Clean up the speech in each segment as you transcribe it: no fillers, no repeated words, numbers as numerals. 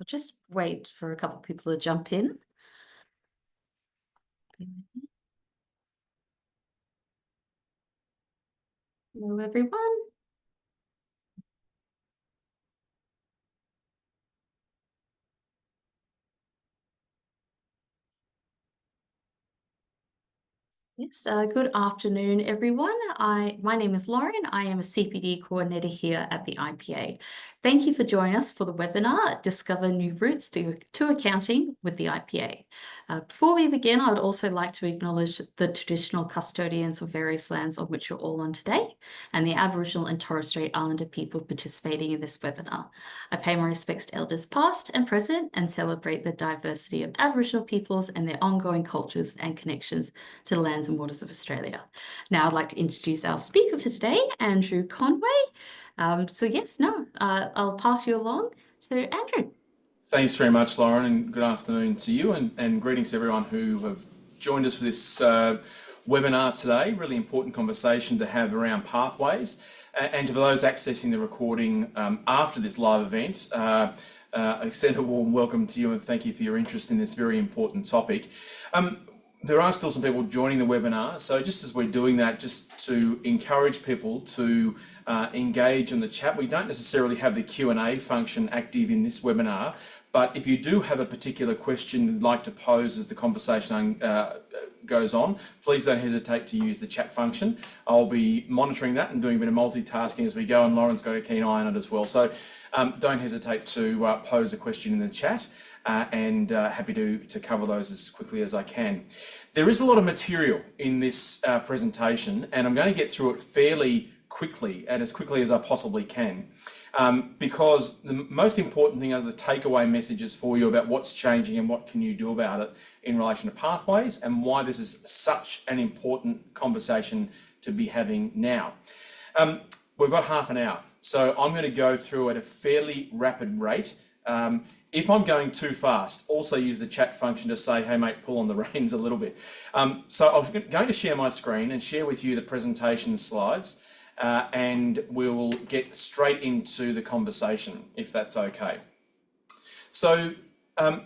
Just wait for a couple of people to jump in. Hello, everyone. Yes, good afternoon, everyone. My name is Lauren. I am a CPD coordinator here at the IPA. Thank you for joining us for the webinar, Discover New Routes to Accounting with the IPA. Before we begin, I would also like to acknowledge the traditional custodians of various lands on which you're all on today, and the Aboriginal and Torres Strait Islander people participating in this webinar. I pay my respects to elders past and present and celebrate the diversity of Aboriginal peoples and their ongoing cultures and connections to the lands and waters of Australia. Now I'd like to introduce our speaker for today, Andrew Conway. I'll pass you along to Andrew. Thanks very much, Lauren, and good afternoon to you, and greetings to everyone who have joined us for this webinar today. Really important conversation to have around pathways. And to those accessing the recording after this live event, I extend a warm welcome to you and thank you for your interest in this very important topic. There are still some people joining the webinar, so just as we're doing that, just to encourage people to engage in the chat. We don't necessarily have the Q&A function active in this webinar, but if you do have a particular question you'd like to pose as the conversation goes on, please don't hesitate to use the chat function. I'll be monitoring that and doing a bit of multitasking as we go, and Lauren's got a keen eye on it as well. So don't hesitate to pose a question in the chat. And happy to cover those as quickly as I can. There is a lot of material in this presentation, and I'm going to get through it fairly quickly and as quickly as I possibly can, because the most important thing are the takeaway messages for you about what's changing and what can you do about it in relation to pathways and why this is such an important conversation to be having now. We've got half an hour, so I'm going to go through at a fairly rapid rate. If I'm going too fast, also use the chat function to say, hey mate, pull on the reins a little bit. So I'm going to share my screen and share with you the presentation slides, and we'll get straight into the conversation, if that's okay. So as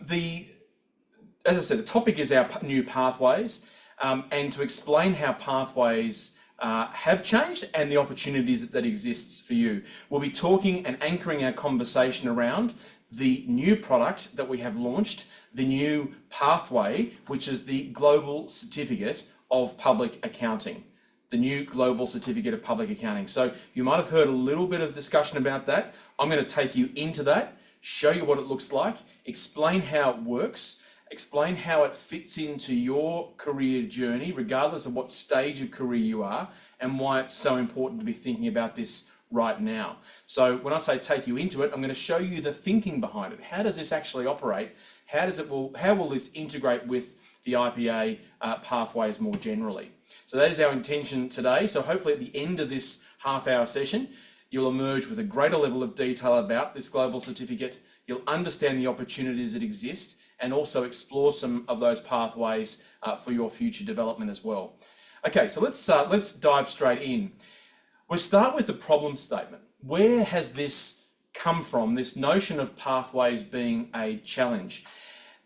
I said, the topic is our new pathways, and to explain how pathways have changed and the opportunities that exists for you. We'll be talking and anchoring our conversation around the new product that we have launched, the new pathway, which is the Global Certificate of Public Accounting. The new Global Certificate of Public Accounting. So you might have heard a little bit of discussion about that. I'm going to take you into that, show you what it looks like, explain how it works, explain how it fits into your career journey, regardless of what stage of career you are, and why it's so important to be thinking about this right now. So when I say take you into it, I'm going to show you the thinking behind it. How does this actually operate? How will this integrate with the IPA pathways more generally? So that is our intention today. So hopefully at the end of this half-hour session, you'll emerge with a greater level of detail about this global certificate. You'll understand the opportunities that exist and also explore some of those pathways for your future development as well. Okay, so let's dive straight in. We'll start with the problem statement. Where has this come from, this notion of pathways being a challenge?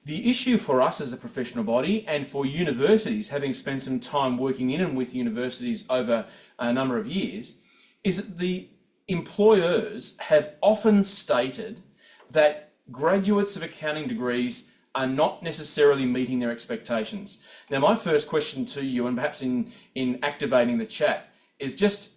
The issue for us as a professional body and for universities, having spent some time working in and with universities over a number of years, is that the employers have often stated that graduates of accounting degrees are not necessarily meeting their expectations. Now, my first question to you, and perhaps in activating the chat, is just,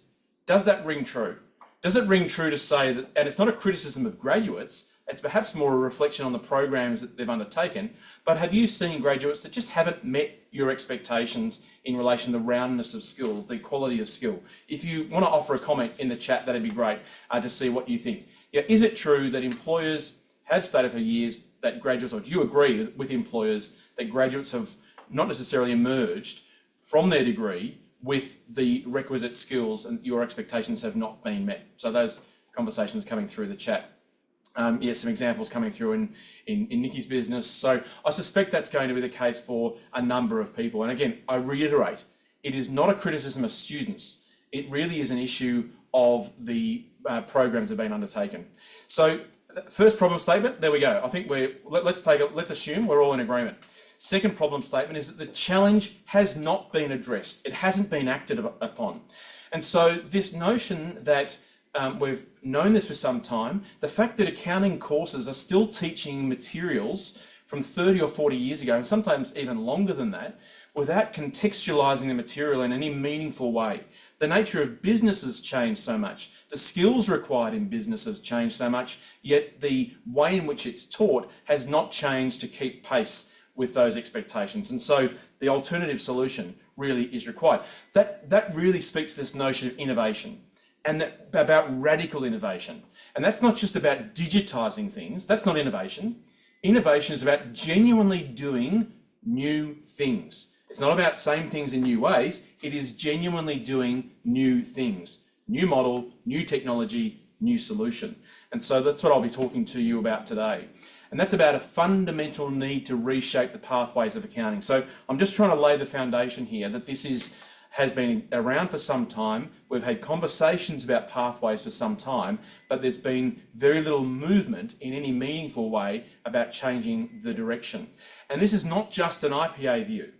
does that ring true? Does it ring true to say that, and it's not a criticism of graduates, it's perhaps more a reflection on the programs that they've undertaken, but have you seen graduates that just haven't met your expectations in relation to the roundness of skills, the quality of skill? If you want to offer a comment in the chat, that'd be great to see what you think. Yeah, is it true that employers have stated for years that graduates, or do you agree with employers that graduates have not necessarily emerged from their degree with the requisite skills and your expectations have not been met? So those conversations coming through the chat. Yes, some examples coming through in Nikki's business. So I suspect that's going to be the case for a number of people. And again, I reiterate, it is not a criticism of students. It really is an issue of the programs that have been undertaken. So first problem statement, there we go. I think let's assume we're all in agreement. Second problem statement is that the challenge has not been addressed. It hasn't been acted upon. And so this notion that we've known this for some time, the fact that accounting courses are still teaching materials from 30 or 40 years ago, and sometimes even longer than that, without contextualizing the material in any meaningful way. The nature of business has changed so much. The skills required in business has changed so much, yet the way in which it's taught has not changed to keep pace with those expectations. And so the alternative solution really is required. That really speaks to this notion of innovation and about radical innovation. And that's not just about digitizing things. That's not innovation. Innovation is about genuinely doing new things. It's not about same things in new ways. It is genuinely doing new things, new model, new technology, new solution. And so that's what I'll be talking to you about today. And that's about a fundamental need to reshape the pathways of accounting. So I'm just trying to lay the foundation here that this has been around for some time. We've had conversations about pathways for some time, but there's been very little movement in any meaningful way about changing the direction. And this is not just an IPA view.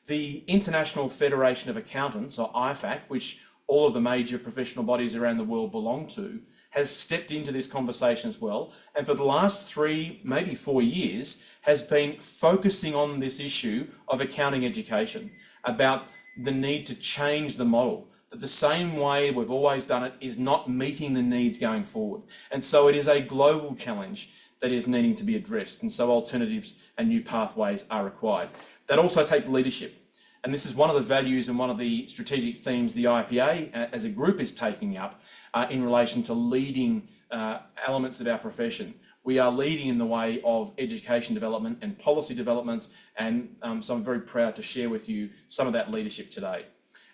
The International Federation of Accountants, or IFAC, which all of the major professional bodies around the world belong to, has stepped into this conversation as well, and for the last 3, maybe 4 years, has been focusing on this issue of accounting education, about the need to change the model, that the same way we've always done it is not meeting the needs going forward. And so it is a global challenge that is needing to be addressed, and so alternatives and new pathways are required. That also takes leadership. And this is one of the values and one of the strategic themes the IPA as a group is taking up in relation to leading elements of our profession. We are leading in the way of education development and policy development, and so I'm very proud to share with you some of that leadership today.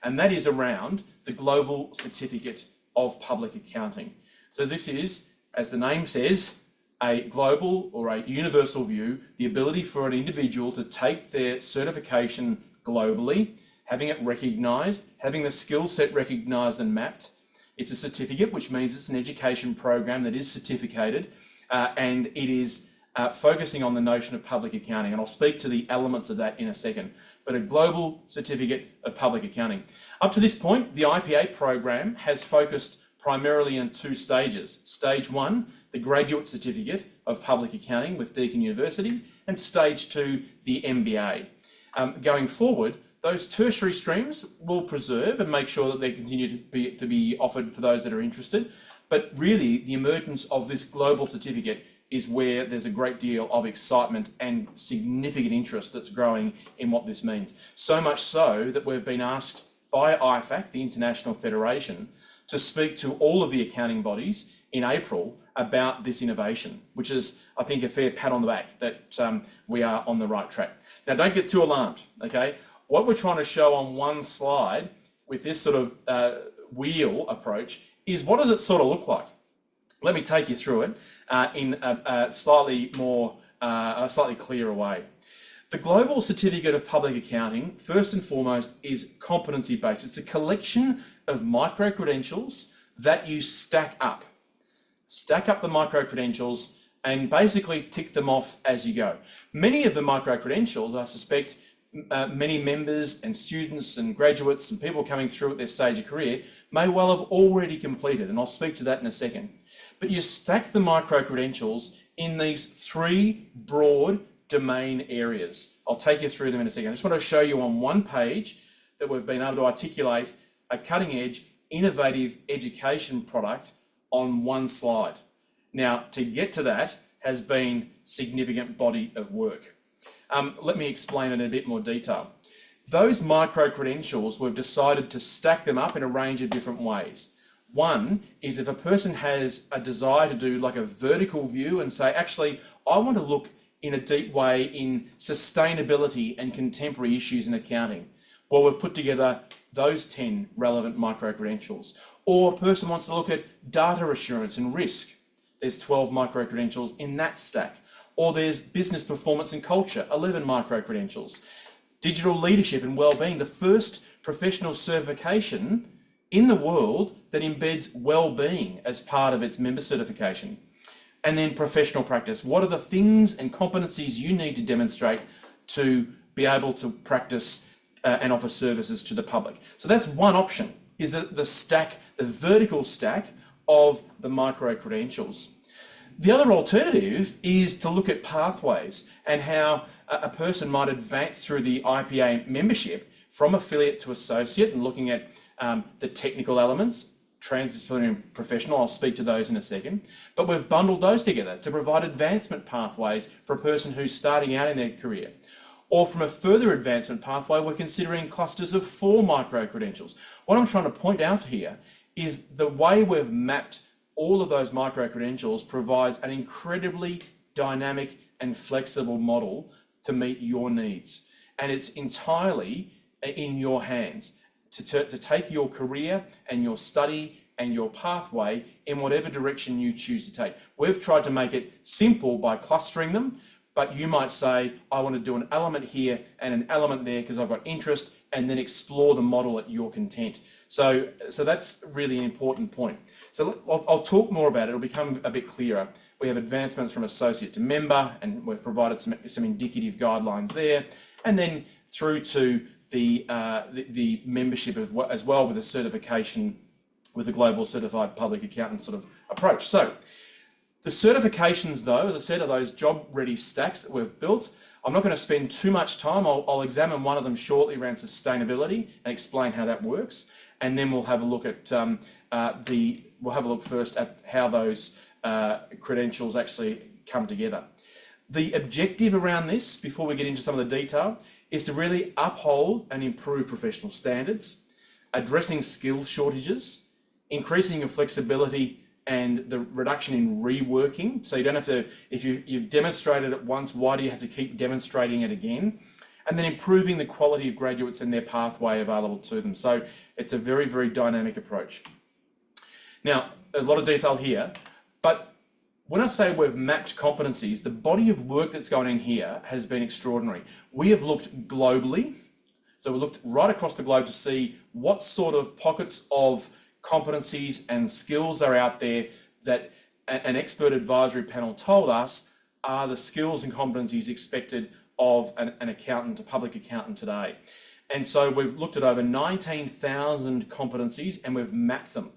And that is around the Global Certificate of Public Accounting. So this is, as the name says, a global or a universal view, the ability for an individual to take their certification globally, having it recognised, having the skill set recognised and mapped. It's a certificate, which means it's an education program that is certificated, and it is focusing on the notion of public accounting. And I'll speak to the elements of that in a second. But a global certificate of public accounting. Up to this point, the IPA program has focused primarily on 2 stages. Stage 1, the graduate certificate of public accounting with Deakin University, and stage 2, the MBA. Going forward, those tertiary streams will preserve and make sure that they continue to be offered for those that are interested. But really, the emergence of this global certificate is where there's a great deal of excitement and significant interest that's growing in what this means. So much so that we've been asked by IFAC, the International Federation, to speak to all of the accounting bodies in April about this innovation, which is, I think, a fair pat on the back that we are on the right track. Now, don't get too alarmed, okay? What we're trying to show on one slide with this sort of wheel approach is what does it sort of look like? Let me take you through it in a slightly clearer way. The Global Certificate of Public Accounting, first and foremost, is competency based. It's a collection of micro-credentials that you stack up. Stack up the micro-credentials and basically tick them off as you go. Many of the micro-credentials, I suspect, many members and students and graduates and people coming through at their stage of career may well have already completed, and I'll speak to that in a second. But you stack the micro-credentials in these 3 broad domain areas. I'll take you through them in a second. I just want to show you on one page that we've been able to articulate a cutting-edge, innovative education product on one slide. Now, to get to that has been significant body of work. Let me explain it in a bit more detail. Those micro-credentials, we've decided to stack them up in a range of different ways. One is if a person has a desire to do like a vertical view and say, actually, I want to look in a deep way in sustainability and contemporary issues in accounting. Well, we've put together those 10 relevant micro-credentials. Or a person wants to look at data assurance and risk. There's 12 micro-credentials in that stack. Or there's business performance and culture, 11 micro-credentials. Digital leadership and wellbeing, the first professional certification in the world that embeds well-being as part of its member certification. And then professional practice. What are the things and competencies you need to demonstrate to be able to practice and offer services to the public? So that's one option, is the stack, the vertical stack of the micro-credentials. The other alternative is to look at pathways and how a person might advance through the IPA membership from affiliate to associate, and looking at the technical elements, transdisciplinary and professional. I'll speak to those in a second. But we've bundled those together to provide advancement pathways for a person who's starting out in their career. Or from a further advancement pathway, we're considering clusters of 4 micro-credentials. What I'm trying to point out here is the way we've mapped all of those micro-credentials provides an incredibly dynamic and flexible model to meet your needs. And it's entirely in your hands to take your career and your study and your pathway in whatever direction you choose to take. We've tried to make it simple by clustering them, but you might say, I want to do an element here and an element there because I've got interest, and then explore the model at your content. So that's really an important point. So I'll talk more about it. It'll become a bit clearer. We have advancements from associate to member, and we've provided some indicative guidelines there, and then through to the membership as well, with a certification with the Global Certified Public Accountant sort of approach. So the certifications, though, as I said, are those job-ready stacks that we've built. I'm not going to spend too much time. I'll examine one of them shortly around sustainability and explain how that works, and then we'll have a look at we'll have a look first at how those credentials actually come together. The objective around this, before we get into some of the detail, is to really uphold and improve professional standards, addressing skills shortages, increasing your flexibility and the reduction in reworking. So you don't have to, if you've demonstrated it once, why do you have to keep demonstrating it again? And then improving the quality of graduates and their pathway available to them. So it's a very, very dynamic approach. Now, a lot of detail here, but when I say we've mapped competencies, the body of work that's going in here has been extraordinary. We have looked globally. So we looked right across the globe to see what sort of pockets of competencies and skills are out there that an expert advisory panel told us are the skills and competencies expected of an accountant, a public accountant today. And so we've looked at over 19,000 competencies and we've mapped them.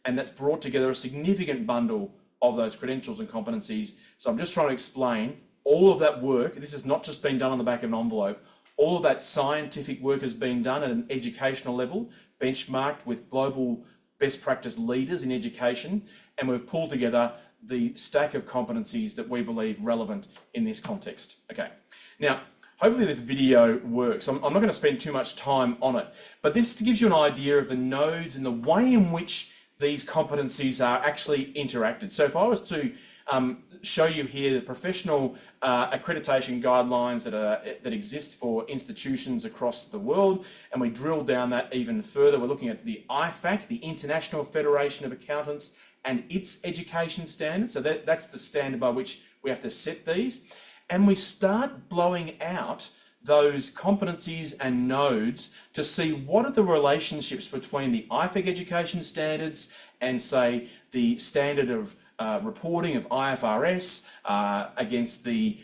And that's brought together a significant bundle of those credentials and competencies. So I'm just trying to explain all of that work. This has not just been done on the back of an envelope. All of that scientific work has been done at an educational level, benchmarked with global best practice leaders in education, and we've pulled together the stack of competencies that we believe relevant in this context. Okay, now hopefully this video works. I'm not going to spend too much time on it, but this gives you an idea of the nodes and the way in which these competencies are actually interacted. So if I was to show you here the professional accreditation guidelines that exist for institutions across the world, and we drill down that even further, we're looking at the IFAC, the International Federation of Accountants, and its education standards. So that's the standard by which we have to set these. And we start blowing out those competencies and nodes to see what are the relationships between the IFAC education standards and, say, the standard of reporting of IFRS against the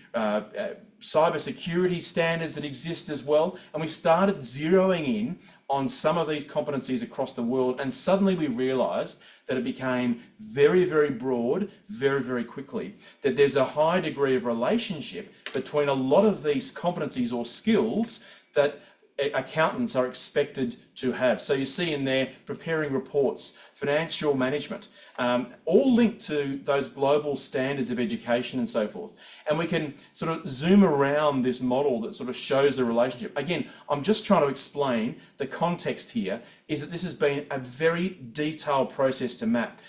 cybersecurity standards that exist as well. And we started zeroing in on some of these competencies across the world, and suddenly we realized that it became very, very broad, very, very quickly, that there's a high degree of relationship between a lot of these competencies or skills that accountants are expected to have. So you see in there, preparing reports, financial management, all linked to those global standards of education and so forth. And we can sort of zoom around this model that sort of shows the relationship. Again, I'm just trying to explain the context here is that this has been a very detailed process to map.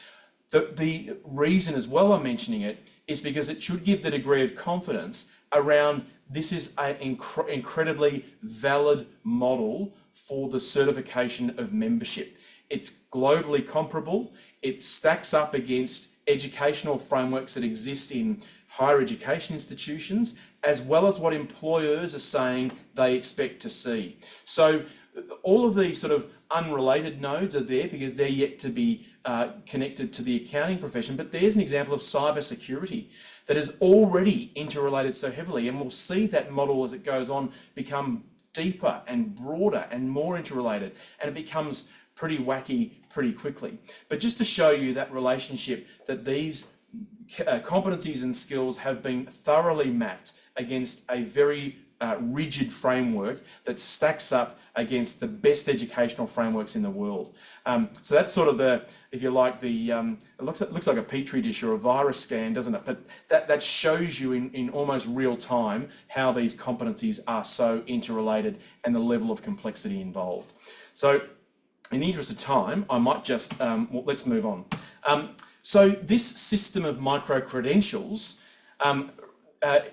The reason as well I'm mentioning it is because it should give the degree of confidence around this is an incredibly valid model for the certification of membership. It's globally comparable. It stacks up against educational frameworks that exist in higher education institutions, as well as what employers are saying they expect to see. So all of these sort of unrelated nodes are there because they're yet to be connected to the accounting profession. But there's an example of cybersecurity that is already interrelated so heavily, and we'll see that model as it goes on become deeper and broader and more interrelated, and it becomes pretty wacky pretty quickly. But just to show you that relationship, that these competencies and skills have been thoroughly mapped against a very rigid framework that stacks up against the best educational frameworks in the world. So that's sort of the, if you like, the it looks like a petri dish or a virus scan, doesn't it? But that shows you in almost real time how these competencies are so interrelated and the level of complexity involved. So in the interest of time, I might just, well, let's move on. So this system of micro-credentials,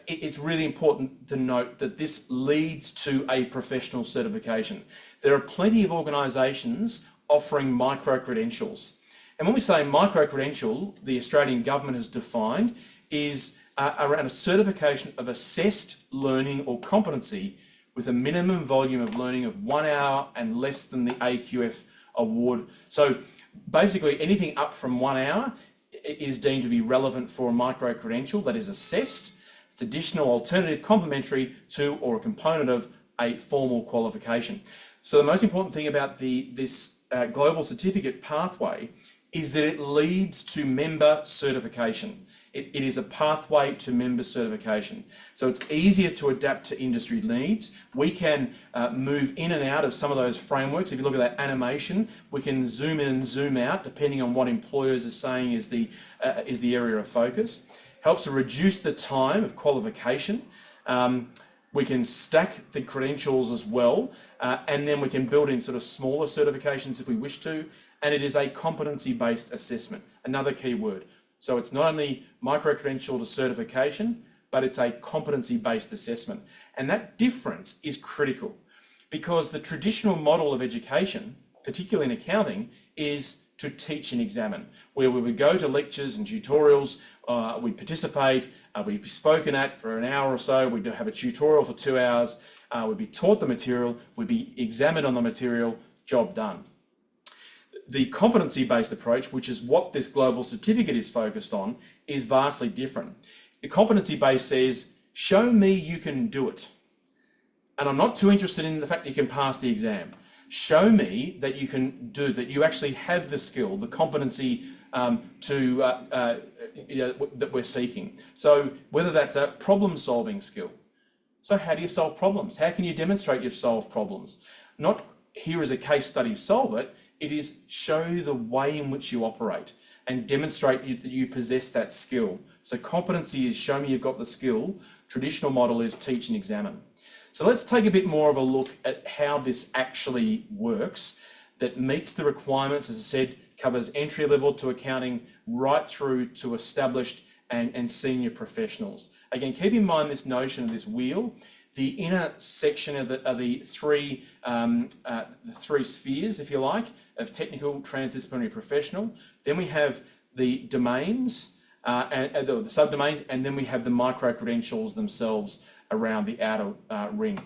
it's really important to note that this leads to a professional certification. There are plenty of organisations offering micro-credentials. And when we say micro-credential, the Australian government has defined is around a certification of assessed learning or competency with a minimum volume of learning of 1 hour and less than the AQF award. So basically anything up from 1 hour is deemed to be relevant for a micro-credential that is assessed. It's additional, alternative, complementary to, or a component of a formal qualification. So the most important thing about this global certificate pathway is that it leads to member certification. It is a pathway to member certification. So it's easier to adapt to industry needs. We can move in and out of some of those frameworks. If you look at that animation, we can zoom in and zoom out depending on what employers are saying is the area of focus. Helps to reduce the time of qualification. We can stack the credentials as well, and then we can build in sort of smaller certifications if we wish to, and it is a competency-based assessment, another key word. So it's not only micro-credential to certification, but it's a competency-based assessment. And that difference is critical because the traditional model of education, particularly in accounting, is to teach and examine, where we would go to lectures and tutorials, we'd participate, we'd be spoken at for an hour or so, we'd have a tutorial for 2 hours, we'd be taught the material, we'd be examined on the material, job done. The competency-based approach, which is what this global certificate is focused on, is vastly different. The competency-based says, show me you can do it. And I'm not too interested in the fact that you can pass the exam. Show me that you can do, that you actually have the skill, the competency that we're seeking. So whether that's a problem-solving skill. So how do you solve problems? How can you demonstrate you've solved problems? Not here is a case study, solve it. It is show the way in which you operate and demonstrate that you possess that skill. So competency is show me you've got the skill. Traditional model is teach and examine. So let's take a bit more of a look at how this actually works, that meets the requirements, as I said, covers entry level to accounting right through to established and senior professionals. Again, keep in mind this notion of this wheel. The inner section of the three spheres, if you like, of technical, transdisciplinary, professional. Then we have the domains and the subdomains, and then we have the micro-credentials themselves around the outer ring.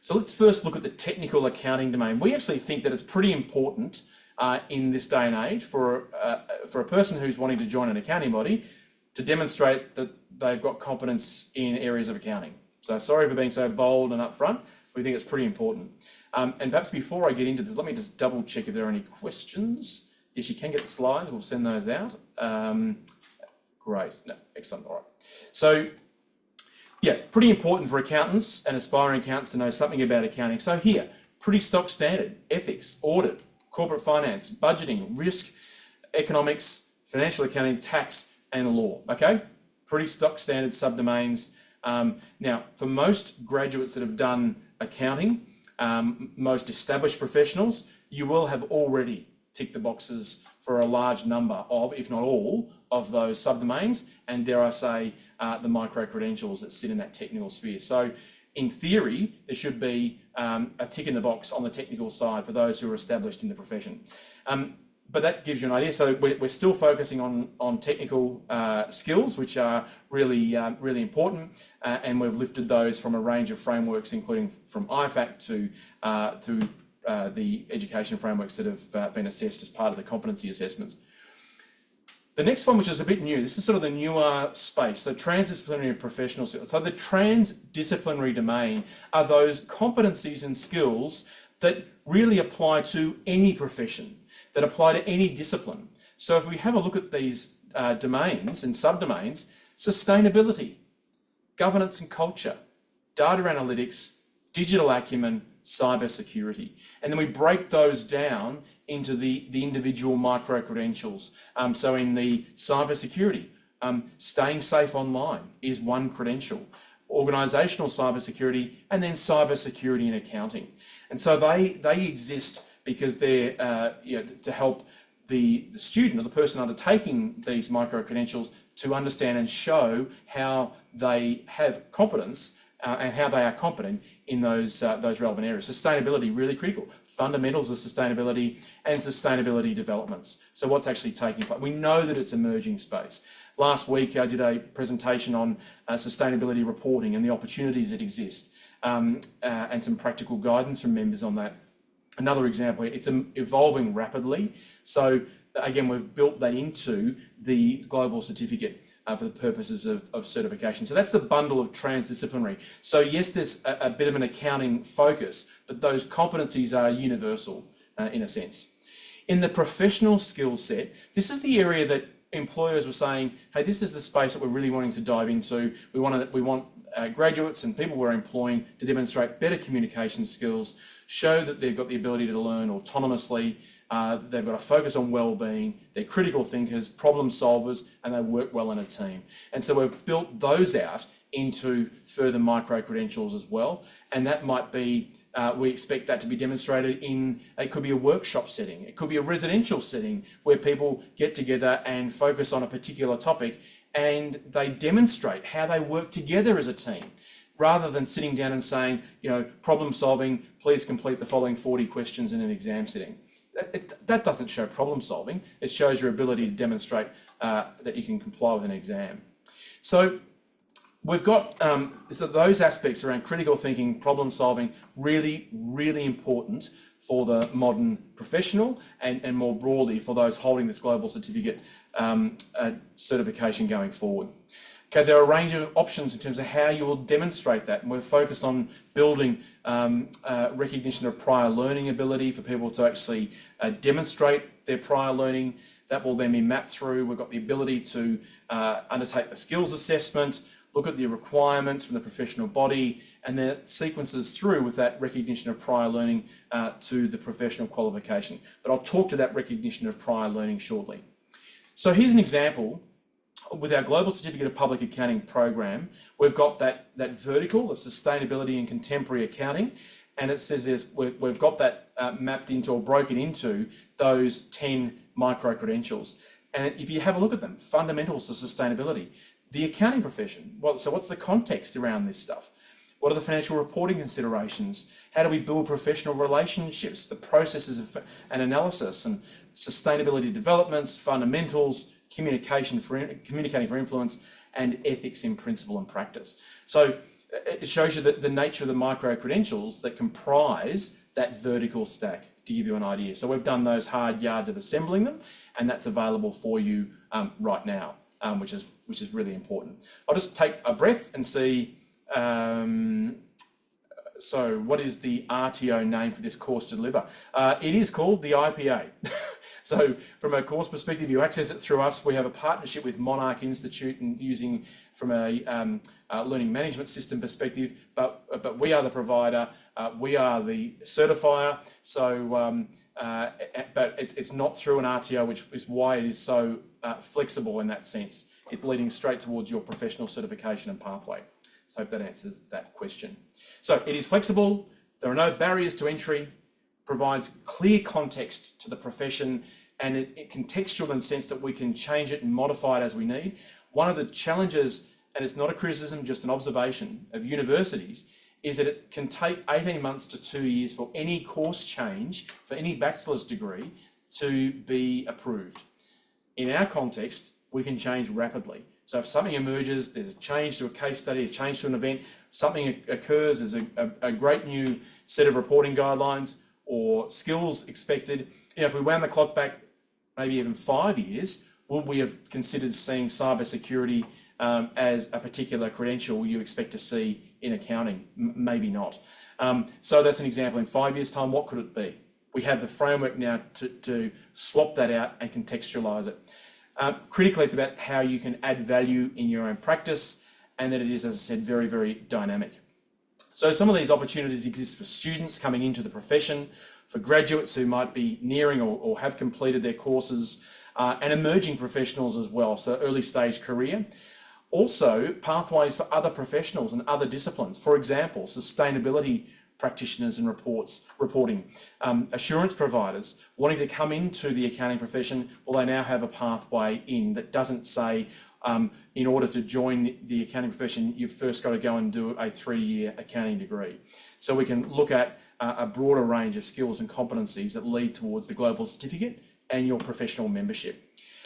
So let's first look at the technical accounting domain. We actually think that it's pretty important in this day and age for a person who's wanting to join an accounting body to demonstrate that they've got competence in areas of accounting. So sorry for being so bold and upfront. We think it's pretty important. And perhaps before I get into this, let me just double check if there are any questions. Yes, you can get the slides. We'll send those out. Great. No, excellent. All right. So yeah, pretty important for accountants and aspiring accountants to know something about accounting. So here, pretty stock standard: ethics, audit, corporate finance, budgeting, risk, economics, financial accounting, tax, and law. Okay, pretty stock standard subdomains. Now, for most graduates that have done accounting, most established professionals, you will have already ticked the boxes for a large number of, if not all, of those subdomains, and dare I say, the micro-credentials that sit in that technical sphere. So in theory, there should be a tick in the box on the technical side for those who are established in the profession. but that gives you an idea. So we're still focusing on technical skills, which are really really important, and we've lifted those from a range of frameworks, including from IFAC to the education frameworks that have been assessed as part of the competency assessments. The next one, which is a bit new, this is sort of the newer space, so transdisciplinary and professional skills. So the transdisciplinary domain are those competencies and skills that really apply to any profession, that apply to any discipline. So if we have a look at these domains and subdomains, sustainability, governance and culture, data analytics, digital acumen, cybersecurity. And then we break those down into the individual micro-credentials. So in the cybersecurity, staying safe online is one credential, organisational cybersecurity, and then cybersecurity and accounting. And so they exist because they're to help the student or the person undertaking these micro-credentials to understand and show how they have competence and how they are competent in those relevant areas. Sustainability, really critical. Fundamentals of sustainability and sustainability developments. So what's actually taking place? We know that it's emerging space. Last week I did a presentation on sustainability reporting and the opportunities that exist, and some practical guidance from members on that. Another example, it's evolving rapidly. So again, we've built that into the global certificate for the purposes of certification. So that's the bundle of transdisciplinary. So yes, there's a bit of an accounting focus, but those competencies are universal in a sense. In the professional skill set, this is the area that employers were saying, hey, this is the space that we're really wanting to dive into. We want graduates and people we're employing to demonstrate better communication skills, show that they've got the ability to learn autonomously, they've got a focus on well-being, they're critical thinkers, problem solvers, and they work well in a team. And so we've built those out into further micro-credentials as well. And that might be, we expect that to be demonstrated in, it could be a workshop setting, it could be a residential setting where people get together and focus on a particular topic and they demonstrate how they work together as a team, rather than sitting down and saying, problem solving, please complete the following 40 questions in an exam setting. That doesn't show problem solving. It shows your ability to demonstrate that you can comply with an exam. So we've got so those aspects around critical thinking, problem solving, really, really important for the modern professional and more broadly for those holding this global certificate certification going forward. Okay, there are a range of options in terms of how you will demonstrate that, and we're focused on building recognition of prior learning ability for people to actually demonstrate their prior learning. That will then be mapped through. We've got the ability to undertake the skills assessment, look at the requirements from the professional body, and then it sequences through with that recognition of prior learning to the professional qualification. But I'll talk to that recognition of prior learning shortly. So here's an example. With our Global Certificate of Public Accounting program, we've got that vertical of sustainability and contemporary accounting, and it says we've got that mapped into or broken into those 10 micro-credentials. And if you have a look at them, fundamentals to sustainability, the accounting profession, so what's the context around this stuff? What are the financial reporting considerations? How do we build professional relationships, the processes of and analysis, and sustainability developments, fundamentals, communicating for influence, and ethics in principle and practice. So it shows you the nature of the micro-credentials that comprise that vertical stack, to give you an idea. So we've done those hard yards of assembling them, and that's available for you right now, which is really important. I'll just take a breath and see. So what is the RTO name for this course to deliver? It is called the IPA. So from a course perspective, you access it through us. We have a partnership with Monarch Institute and using from a learning management system perspective, but we are the provider, we are the certifier. So, but it's not through an RTO, which is why it is so flexible in that sense. It's leading straight towards your professional certification and pathway. So I hope that answers that question. So it is flexible, there are no barriers to entry, provides clear context to the profession, and it contextual in the sense that we can change it and modify it as we need. One of the challenges, and it's not a criticism, just an observation of universities, is that it can take 18 months to 2 years for any course change, for any bachelor's degree, to be approved. In our context, we can change rapidly. So if something emerges, there's a change to a case study, a change to an event, something occurs, there's a great new set of reporting guidelines or skills expected. If we wound the clock back maybe even 5 years, would we have considered seeing cybersecurity as a particular credential you expect to see in accounting? Maybe not. So that's an example. In 5 years' time, what could it be? We have the framework now to swap that out and contextualize it. Critically, it's about how you can add value in your own practice, and that it is, as I said, very, very dynamic. So some of these opportunities exist for students coming into the profession, for graduates who might be nearing or have completed their courses, and emerging professionals as well, so early stage career. Also, pathways for other professionals and other disciplines. For example, sustainability practitioners and reporting, assurance providers wanting to come into the accounting profession. Well, they now have a pathway in that doesn't say, in order to join the accounting profession, you've first got to go and do a 3-year accounting degree. So we can look at a broader range of skills and competencies that lead towards the global certificate and your professional membership.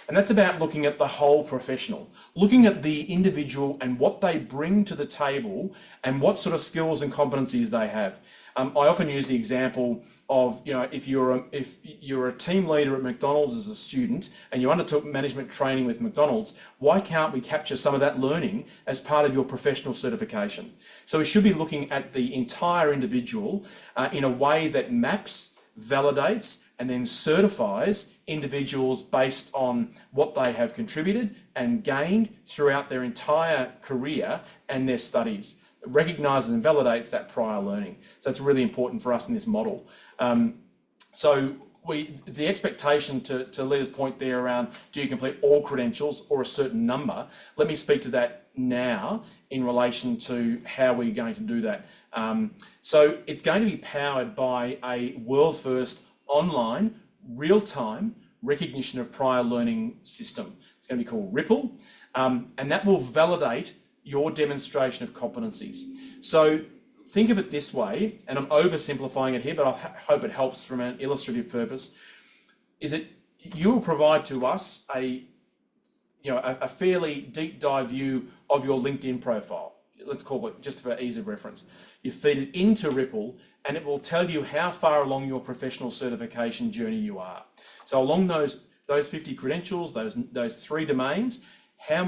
And that's about looking at the whole professional, looking at the individual and what they bring to the table and what sort of skills and competencies they have. I often use the example of, if you're a team leader at McDonald's as a student and you undertook management training with McDonald's, why can't we capture some of that learning as part of your professional certification? So we should be looking at the entire individual in a way that maps, validates, and then certifies individuals based on what they have contributed and gained throughout their entire career and their studies. It recognises and validates that prior learning. So that's really important for us in this model. So the expectation to Leah's point there around, do you complete all credentials or a certain number? Let me speak to that now in relation to how we're going to do that. So it's going to be powered by a world first online, real-time recognition of prior learning system. It's going to be called Ripple, and that will validate your demonstration of competencies. So think of it this way, and I'm oversimplifying it here, but I hope it helps from an illustrative purpose, is that you will provide to us a fairly deep dive view of your LinkedIn profile. Let's call it, just for ease of reference. You feed it into Ripple and it will tell you how far along your professional certification journey you are. So along those 50 credentials, those 3 domains, how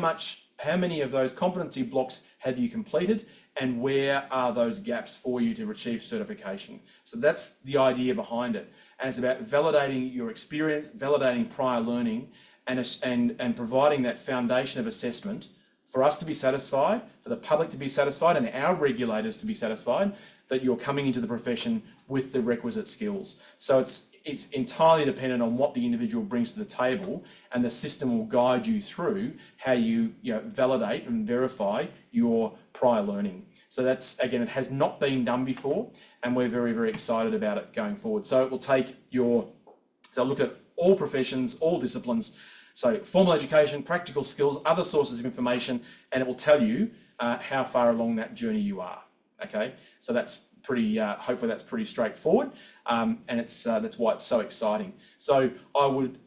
many of those competency blocks have you completed, and where are those gaps for you to achieve certification? So that's the idea behind it. And it's about validating your experience, validating prior learning, and providing that foundation of assessment for us to be satisfied, for the public to be satisfied, and our regulators to be satisfied that you're coming into the profession with the requisite skills. So it's entirely dependent on what the individual brings to the table, and the system will guide you through how you validate and verify your prior learning. So that's, again, it has not been done before, and we're very, very excited about it going forward. So it will take look at all professions, all disciplines, so formal education, practical skills, other sources of information, and it will tell you how far along that journey you are. Okay, so that's pretty. Hopefully, that's pretty straightforward, and that's why it's so exciting. So I would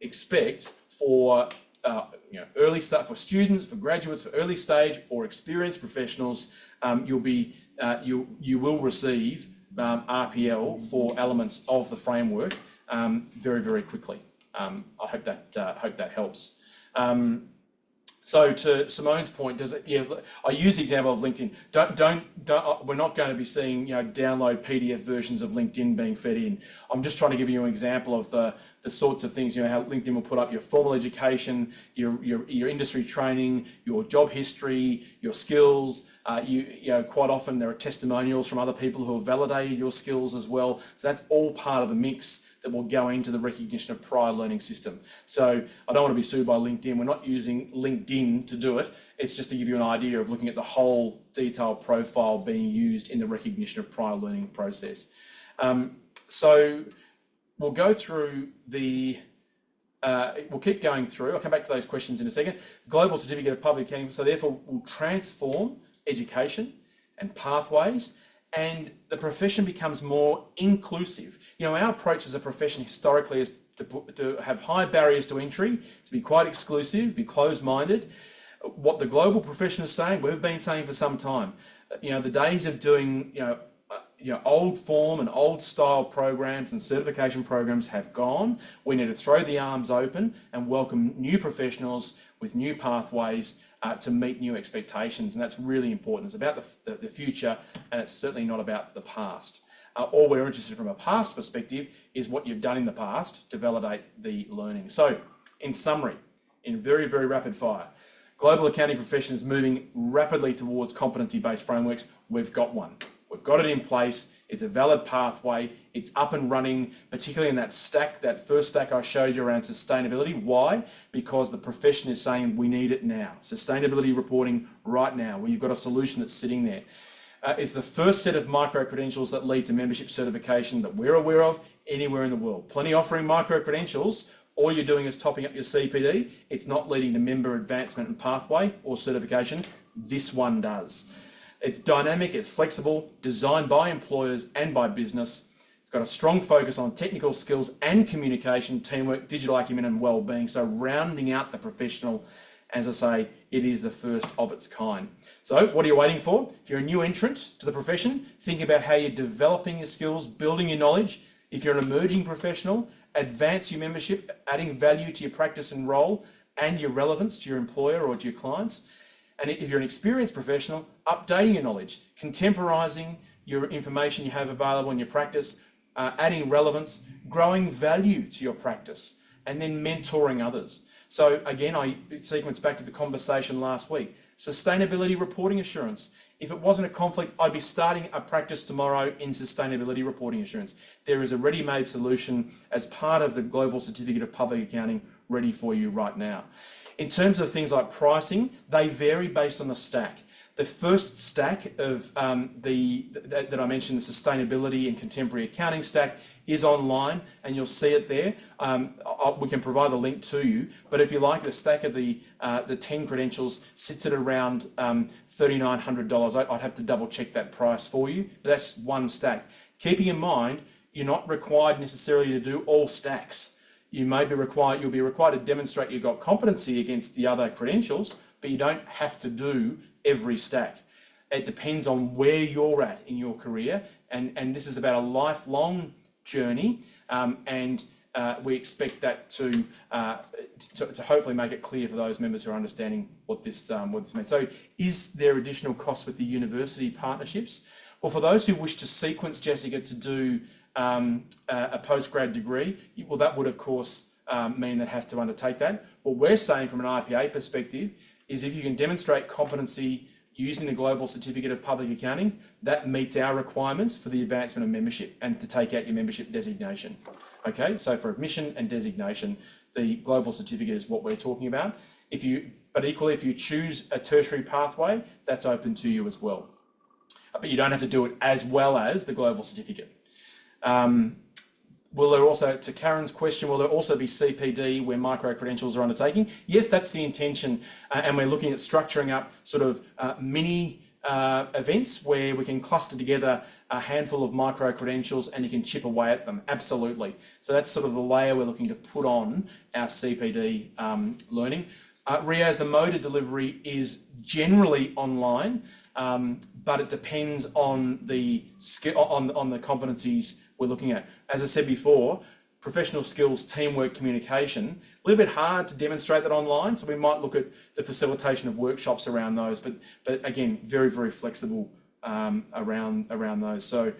expect for early start for students, for graduates, for early stage or experienced professionals, you will receive RPL for elements of the framework very, very quickly. I hope that helps. So to Simone's point, I use the example of LinkedIn. We're not going to be seeing download PDF versions of LinkedIn being fed in. I'm just trying to give you an example of the sorts of things, how LinkedIn will put up your formal education, your industry training, your job history, your skills. Quite often there are testimonials from other people who have validated your skills as well. So that's all part of the mix that will go into the recognition of prior learning system. So I don't want to be sued by LinkedIn. We're not using LinkedIn to do it. It's just to give you an idea of looking at the whole detailed profile being used in the recognition of prior learning process. So we'll go through we'll keep going through. I'll come back to those questions in a second. Global Certificate of Public Accounting. So therefore we'll transform education and pathways and the profession becomes more inclusive. You know, our approach as a profession historically is to have high barriers to entry, to be quite exclusive, be closed-minded. What the global profession is saying, we've been saying for some time, you know, the days of doing, old form and old style programs and certification programs have gone. We need to throw the arms open and welcome new professionals with new pathways to meet new expectations. And that's really important. It's about the future, and it's certainly not about the past. All we're interested from a past perspective is what you've done in the past to validate the learning. So in summary, in very, very rapid fire, global accounting profession is moving rapidly towards competency-based frameworks. We've got one. We've got it in place. It's a valid pathway. It's up and running, particularly in that stack, that first stack I showed you around sustainability. Why? Because the profession is saying we need it now. Sustainability reporting right now, where you've got a solution that's sitting there. It's the first set of micro-credentials that lead to membership certification that we're aware of anywhere in the world. Plenty offering micro-credentials. All you're doing is topping up your CPD. It's not leading to member advancement and pathway or certification. This one does. It's dynamic, it's flexible, designed by employers and by business. It's got a strong focus on technical skills and communication, teamwork, digital acumen and well-being. So rounding out the professional, as I say, it is the first of its kind. So what are you waiting for? If you're a new entrant to the profession, think about how you're developing your skills, building your knowledge. If you're an emerging professional, advance your membership, adding value to your practice and role and your relevance to your employer or to your clients. And if you're an experienced professional, updating your knowledge, contemporising your information you have available in your practice, adding relevance, growing value to your practice, and then mentoring others. So again, I sequence back to the conversation last week. Sustainability reporting assurance. If it wasn't a conflict, I'd be starting a practice tomorrow in sustainability reporting assurance. There is a ready-made solution as part of the Global Certificate of Public Accounting ready for you right now. In terms of things like pricing, they vary based on the stack. The first stack of that I mentioned, the sustainability and contemporary accounting stack, is online, and you'll see it there. We can provide a link to you, but if you like, the stack of the 10 credentials sits at around $3,900. I'd have to double check that price for you, but that's one stack. Keeping in mind, you're not required necessarily to do all stacks. You'll be required to demonstrate you've got competency against the other credentials, but you don't have to do every stack. It depends on where you're at in your career, and this is about a lifelong journey, and we expect that to hopefully make it clear for those members who are understanding what this means. So, is there additional costs with the university partnerships? Well, for those who wish to sequence, Jessica, to do a postgrad degree, well, that would of course mean they have to undertake that. What we're saying from an IPA perspective is if you can demonstrate competency using the Global Certificate of Public Accounting, that meets our requirements for the advancement of membership and to take out your membership designation. Okay, so for admission and designation, the Global Certificate is what we're talking about. But equally, if you choose a tertiary pathway, that's open to you as well. But you don't have to do it as well as the Global Certificate. Will there also, to Karen's question, will there also be CPD where micro-credentials are undertaking? Yes, that's the intention, and we're looking at structuring up sort of mini events where we can cluster together a handful of micro-credentials and you can chip away at them, absolutely. So that's sort of the layer we're looking to put on our CPD learning. Riaz, the mode of delivery is generally online, but it depends on the competencies we're looking at. As I said before, professional skills, teamwork, communication, a little bit hard to demonstrate that online, so we might look at the facilitation of workshops around those, but again, very, very flexible around those. So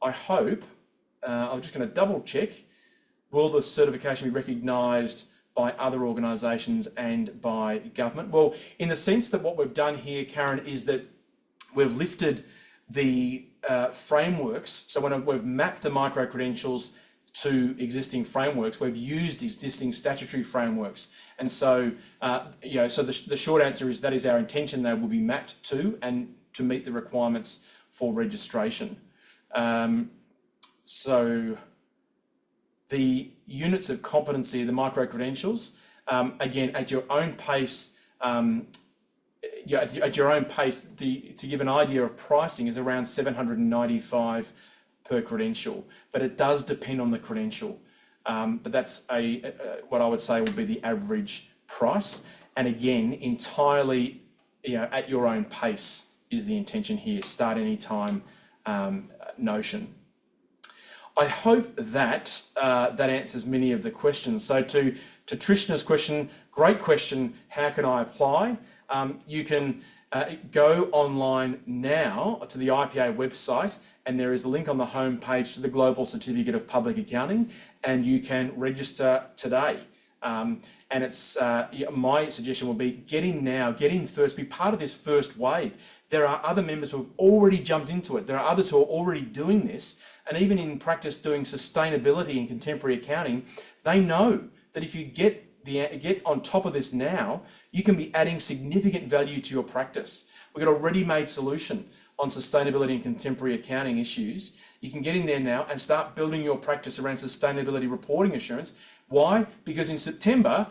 I hope, I'm just going to double check, will the certification be recognised by other organisations and by government? Well, in the sense that what we've done here, Karen, is that we've lifted the frameworks. So when we've mapped the micro-credentials to existing frameworks, we've used existing statutory frameworks. And so, so the short answer is that is our intention. They will be mapped to and to meet the requirements for registration. So the units of competency, the micro-credentials, again, at your own pace, yeah, at your own pace. To give an idea of pricing is around 795 per credential, but it does depend on the credential. But that's what I would say will be the average price. And again, entirely, at your own pace is the intention here. Start anytime notion. I hope that that answers many of the questions. So to Trishna's question, great question. How can I apply? You can go online now to the IPA website, and there is a link on the home page to the Global Certificate of Public Accounting, and you can register today. And it's my suggestion will be get in now, get in first, be part of this first wave. There are other members who have already jumped into it. There are others who are already doing this, and even in practice doing sustainability and contemporary accounting. They know that if you get on top of this now, you can be adding significant value to your practice. We've got a ready-made solution on sustainability and contemporary accounting issues. You can get in there now and start building your practice around sustainability reporting assurance. Why? Because in September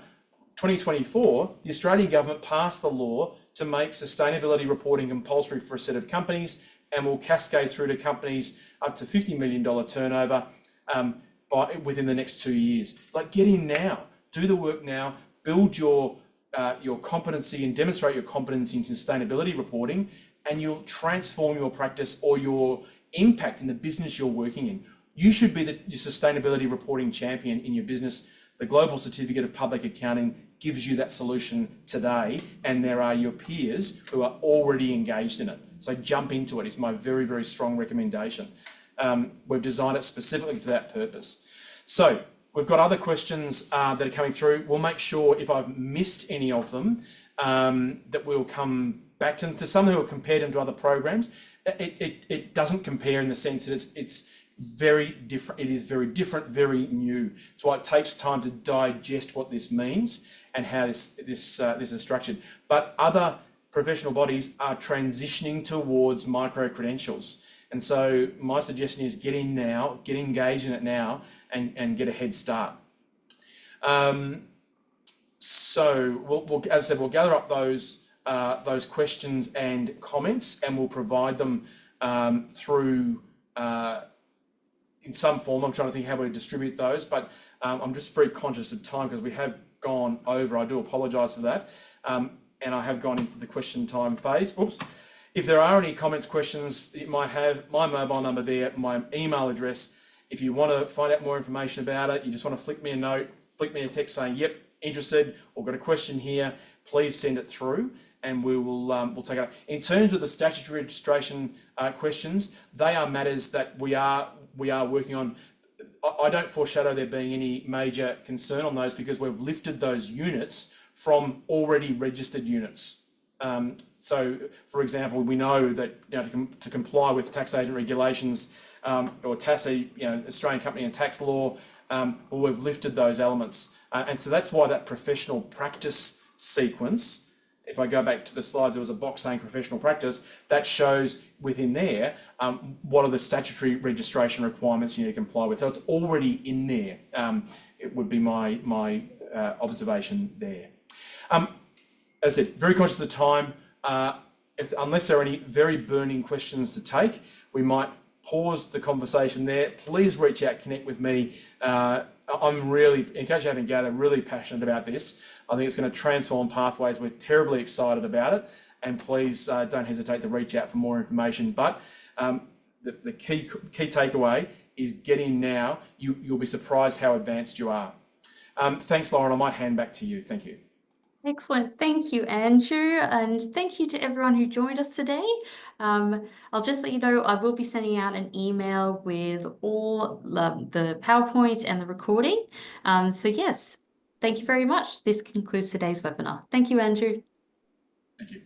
2024, the Australian government passed the law to make sustainability reporting compulsory for a set of companies, and will cascade through to companies up to $50 million turnover within the next 2 years. Like, get in now, do the work now, build your competency and demonstrate your competency in sustainability reporting, and you'll transform your practice or your impact in the business you're working in. You should be your sustainability reporting champion in your business. The Global Certificate of Public Accounting gives you that solution today, and there are your peers who are already engaged in it. So jump into it is my very, very strong recommendation. We've designed it specifically for that purpose. So we've got other questions that are coming through. We'll make sure if I've missed any of them, that we'll come back to them. To some who have compared them to other programs, it doesn't compare in the sense that it's very different. It is very different, very new. It's why it takes time to digest what this means and how this is structured. But other professional bodies are transitioning towards micro credentials. And so my suggestion is get in now, get engaged in it now, and get a head start. So we'll, as I said, we'll gather up those questions and comments, and we'll provide them through in some form. I'm trying to think how we distribute those, but I'm just very conscious of time because we have gone over. I do apologise for that. And I have gone into the question time phase. Oops. If there are any comments, questions, you might have my mobile number there, my email address. If you want to find out more information about it, you just want to flick me a note, flick me a text saying, yep, interested, or got a question here, please send it through, and we'll take it up. In terms of the statutory registration questions, they are matters that we are working on. I don't foreshadow there being any major concern on those because we've lifted those units from already registered units. So, for example, we know that to comply with tax agent regulations or TASI, Australian Company and Tax Law, we've lifted those elements, and so that's why that professional practice sequence. If I go back to the slides, there was a box saying professional practice that shows within there what are the statutory registration requirements you need to comply with. So it's already in there. It would be my observation there. As I said, very conscious of time. Unless there are any very burning questions to take, we might pause the conversation there. Please reach out, connect with me. I'm really, in case you haven't gathered, really passionate about this. I think it's going to transform pathways. We're terribly excited about it. And please don't hesitate to reach out for more information. But the key takeaway is get in now. You'll be surprised how advanced you are. Thanks, Lauren. I might hand back to you. Thank you. Excellent. Thank you, Andrew. And thank you to everyone who joined us today. I'll just let you know, I will be sending out an email with all the PowerPoint and the recording. So yes, thank you very much. This concludes today's webinar. Thank you, Andrew. Thank you.